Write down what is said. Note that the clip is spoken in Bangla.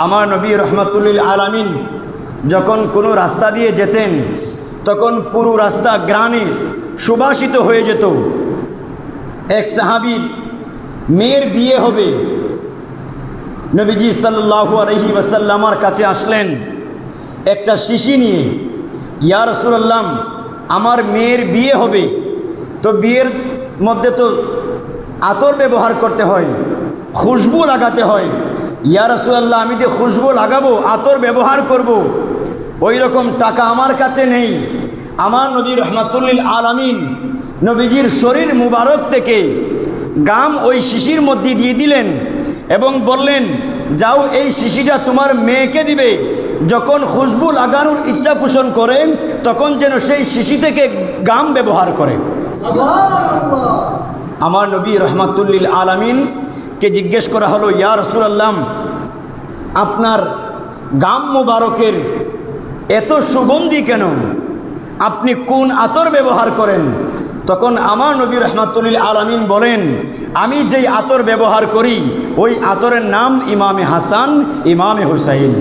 আমার নবী রহমাতুল্লিল আলামিন যখন কোনো রাস্তা দিয়ে যেতেন তখন পুরো রাস্তা গ্রামে সুবাসিত হয়ে যেত। এক সাহাবীর মেয়ের বিয়ে হবে, নবীজি সাল্লাল্লাহু আলাইহি ওয়াসাল্লামের কাছে আসলেন একটা শিশি নিয়ে। ইয়া রাসূলুল্লাহ, আমার মেয়ের বিয়ে হবে, তো বিয়ের মধ্যে তো আতর ব্যবহার করতে হয়, খুশবু লাগাতে হয়। ইয়া রাসূলুল্লাহ, আমি যে খুশবু লাগাবো, আতর ব্যবহার করব, ওই রকম টাকা আমার কাছে নেই। আমার নবী রহমাতুল্লিল আলামিন নবীজির শরীর মুবারক থেকে গাম ওই শিশির মধ্যে দিয়ে দিলেন এবং বললেন, যাও এই শিশিটা তোমার মেয়েকে দিবে, যখন খুশবু লাগানোর ইচ্ছা পোষণ করে তখন যেন সেই শিশি থেকে গাম ব্যবহার করে। আমার নবী রহমাতুল্লিল আলামিনকে জিজ্ঞেস করা হলো, ইয়া রাসূলুল্লাহ, আপনার গাম মুবারকের এত সুগন্ধি কেন? আপনি কোন আতর ব্যবহার করেন? তখন আমার নবী রহমাতুল্লিল আলামিন বলেন, আমি যেই আতর ব্যবহার করি ওই আতরের নাম ইমামে হাসান, ইমামে হুসাইন।